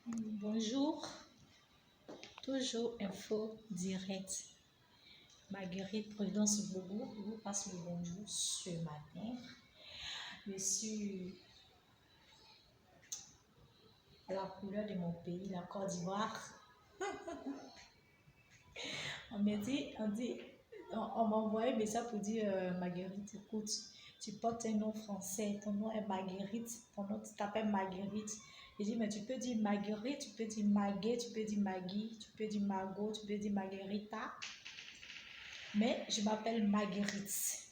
Bonjour, toujours info direct. Marguerite Prudence Bobo vous passe le bonjour ce matin. Je suis à la couleur de mon pays, la Côte d'Ivoire. On m'a envoyé un message pour dire Marguerite, écoute, tu portes un nom français, ton nom est Marguerite, ton nom tu t'appelles Marguerite. J'ai dit, mais tu peux dire Marguerite, tu peux dire Maguet, tu peux dire Maggie, tu peux dire Margot, tu peux dire Marguerita. Mais je m'appelle Marguerite.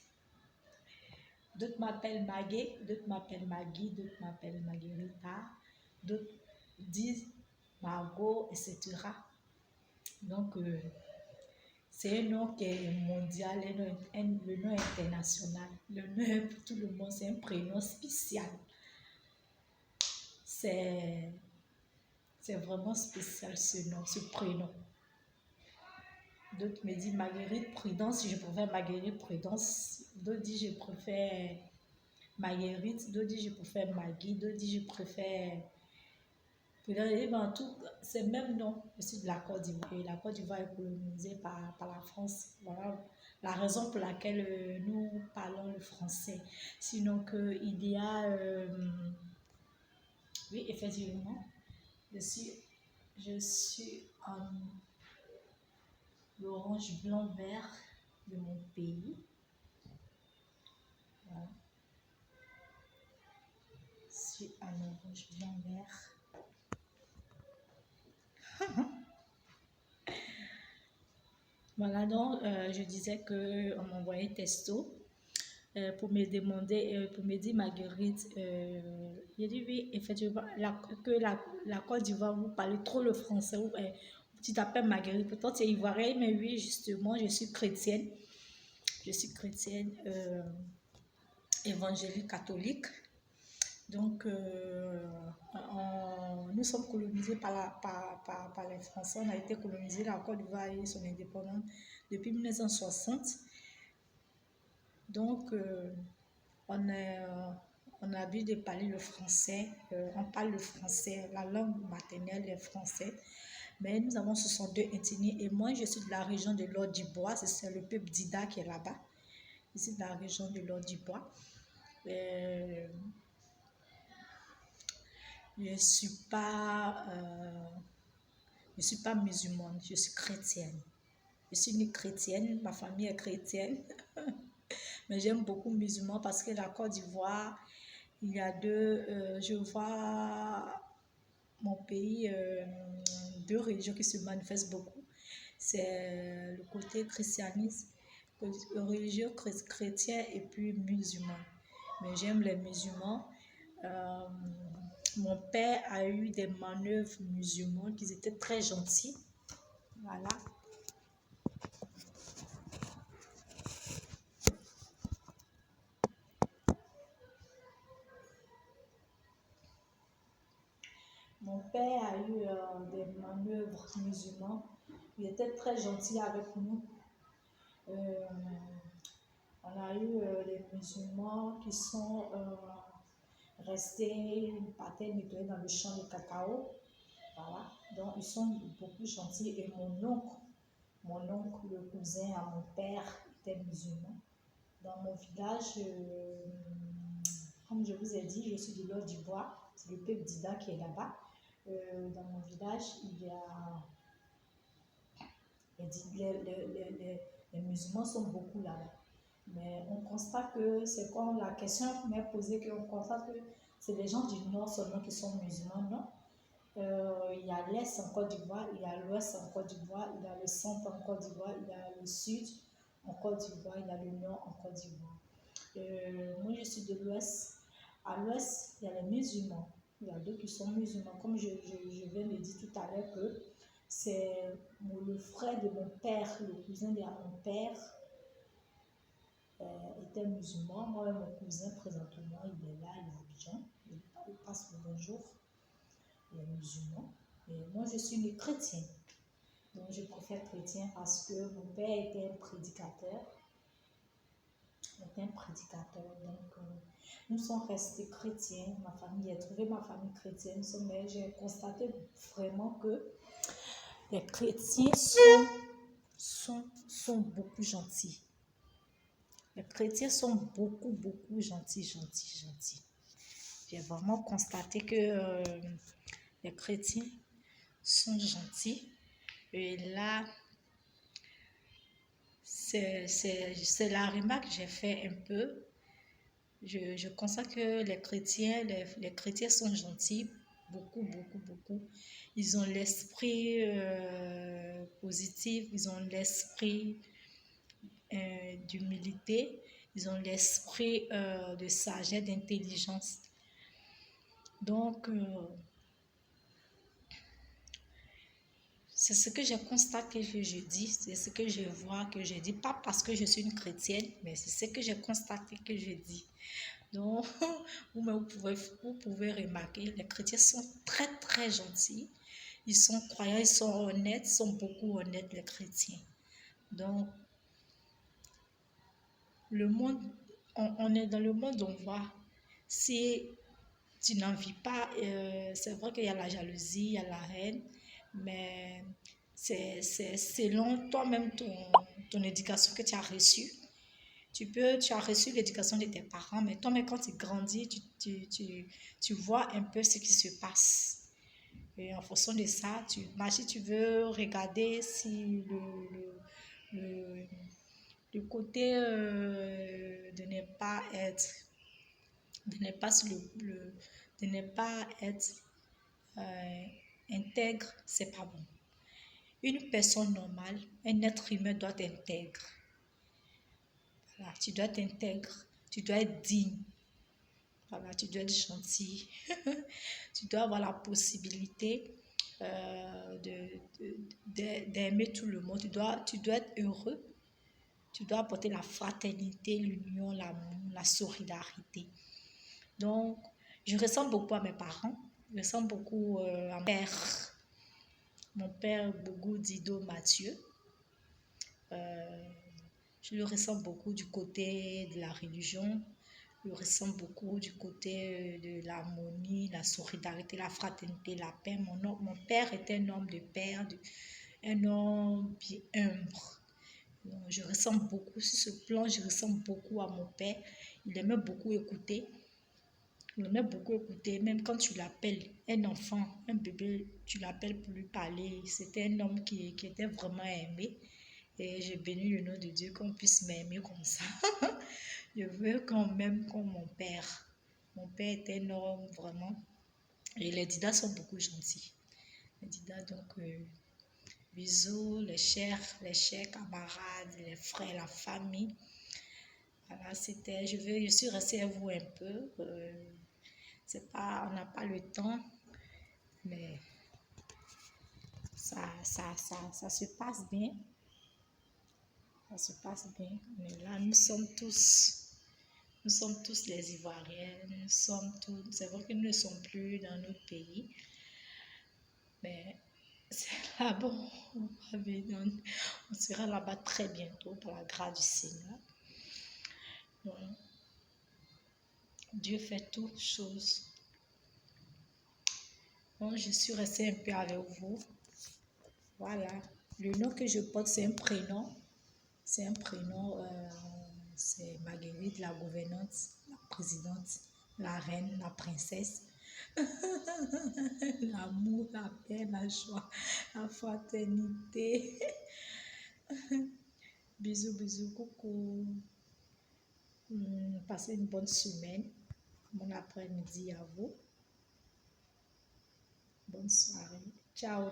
D'autres m'appellent Maguet, d'autres m'appellent Maggie, d'autres m'appellent Marguerita, d'autres disent Margot, etc. Donc, c'est un nom qui est mondial, le nom international. Le nom est pour tout le monde, c'est un prénom spécial. C'est vraiment spécial ce nom, ce prénom. D'autres me disent Marguerite Prudence, je préfère Marguerite Prudence. D'autres disent je préfère Marguerite, d'autres disent je préfère Maggie, d'autres disent je préfère. En tout, c'est le même nom. Je suis de la Côte d'Ivoire. La Côte d'Ivoire est colonisée par la France. Voilà la raison pour laquelle nous parlons le français. Sinon il y a... oui, effectivement, je suis en l'orange, blanc, vert de mon pays. Voilà. Je suis en orange, blanc, vert. Voilà, donc je disais qu'on m'envoyait un texto pour me demander, pour me dire Marguerite, j'ai dit oui, effectivement, la Côte d'Ivoire, vous parlez trop le français, tu t'appelles Marguerite, pourtant tu es ivoirienne, mais oui, justement, je suis chrétienne évangélique catholique. Donc, nous sommes colonisés par les Français. On a été colonisés, la Côte d'Ivoire et son indépendance depuis 1960. Donc, on a habitude de parler le français. On parle le français, la langue maternelle est français. Mais nous avons 62 ethnies et moi, je suis de la région de l'Haut-du-Bois. C'est le peuple d'Ida qui est là-bas. Je suis de la région de l'Haut-du-Bois. Je ne suis pas musulmane, je suis chrétienne. Je suis une chrétienne, ma famille est chrétienne. Mais j'aime beaucoup musulmans parce que la Côte d'Ivoire, il y a je vois mon pays, deux religions qui se manifestent beaucoup. C'est le côté christianisme, religieux chrétien et puis musulman. Mais j'aime les musulmans. Mon père a eu des manœuvres musulmanes qui étaient très gentils. Voilà. Mon père a eu des manœuvres musulmanes. Il était très gentil avec nous. On a eu les musulmans qui sont restés, partaient nettoyer dans le champ de cacao. Voilà. Donc, ils sont beaucoup gentils. Et mon oncle, le cousin à mon père, était musulman. Dans mon village, comme je vous ai dit, je suis de l'Haut-du-Bois. C'est le peuple d'Ida qui est là-bas. Dans mon village, il y a les musulmans sont beaucoup là-bas. Mais on constate que c'est comme la question m'est posée, qu'on constate que c'est les gens du nord seulement qui sont musulmans, non? Il y a l'Est en Côte d'Ivoire, il y a l'Ouest en Côte d'Ivoire, il y a le Centre en Côte d'Ivoire, il y a le Sud en Côte d'Ivoire, il y a le Nord en Côte d'Ivoire. Moi, je suis de l'Ouest. À l'Ouest, il y a les musulmans. Il y a d'autres qui sont musulmans. Comme je viens de dire tout à l'heure que c'est le frère de mon père, le cousin de mon père était musulman. Moi, mon cousin, présentement, il est là, il est à Abidjan. Il passe le bonjour. Il est musulman. Et moi, je suis une chrétienne. Donc, je préfère chrétien parce que mon père était un prédicateur. Il était un prédicateur. Donc, nous sommes restés chrétiens. Ma famille, j'ai trouvé ma famille chrétienne. Mais j'ai constaté vraiment que les chrétiens sont beaucoup gentils. Les chrétiens sont beaucoup gentils. J'ai vraiment constaté que les chrétiens sont gentils. Et là, c'est la remarque que j'ai fait un peu. Je constate que les chrétiens sont gentils, beaucoup. Ils ont l'esprit positif, ils ont l'esprit d'humilité, ils ont l'esprit de sagesse, d'intelligence. Donc, c'est ce que je constate que je dis, c'est ce que je vois que je dis, pas parce que je suis une chrétienne, mais c'est ce que j'ai constaté que je dis. Donc, vous pouvez remarquer, les chrétiens sont très gentils, ils sont croyants, ils sont honnêtes, ils sont beaucoup honnêtes, les chrétiens. Donc, le monde, on est dans le monde, on voit, si tu n'en vis pas, c'est vrai qu'il y a la jalousie, il y a la haine, mais c'est selon toi-même ton éducation que tu as reçue. Tu as reçu l'éducation de tes parents, mais toi-même, quand tu grandis, tu vois un peu ce qui se passe. Et en fonction de ça, si tu veux regarder si le, le côté de ne pas être, de ne pas, de ne pas être intègre, c'est pas bon. Une personne normale, un être humain doit être intègre. Voilà, tu dois être intègre, tu dois être digne. Voilà, tu dois être gentil. Tu dois avoir la possibilité d'aimer tout le monde. Tu dois être heureux. Tu dois apporter la fraternité, l'union, l'amour, la solidarité. Donc, je ressemble beaucoup à mes parents. Je ressemble beaucoup à mon père. Mon père, Bougou Dido Mathieu. Je le ressens beaucoup du côté de la religion. Je le ressens beaucoup du côté de l'harmonie, la solidarité, la fraternité, la paix. Mon père était un homme de paix, un homme bien humble. Donc, je ressens beaucoup, sur ce plan, je ressens beaucoup à mon père. Il aimait beaucoup écouter. Il aimait beaucoup écouter, même quand tu l'appelles un enfant, un bébé, tu l'appelles pour lui parler. C'était un homme qui était vraiment aimé. Et je bénis le nom de Dieu qu'on puisse m'aimer comme ça. Je veux qu'on m'aime comme mon père. Mon père était un homme vraiment. Et les Didas sont beaucoup gentils. Les Didas, donc, bisous, les chers camarades, les frères, la famille. Voilà, je suis restée à vous un peu. C'est pas, on n'a pas le temps, mais ça se passe bien. Ça se passe bien. Mais là, nous sommes tous les Ivoiriens. C'est vrai que nous ne sommes plus dans notre pays, mais c'est là-bas, on sera là-bas très bientôt par la grâce du Seigneur. Donc, Dieu fait toutes choses. Donc, je suis restée un peu avec vous. Voilà. Le nom que je porte, c'est un prénom. C'est un prénom, c'est Marguerite, la gouvernante, la présidente, la reine, la princesse. L'amour, la paix, la joie, la fraternité. Bisous, coucou. Passez une bonne semaine. Bon après-midi à vous. Bonne soirée. Ciao.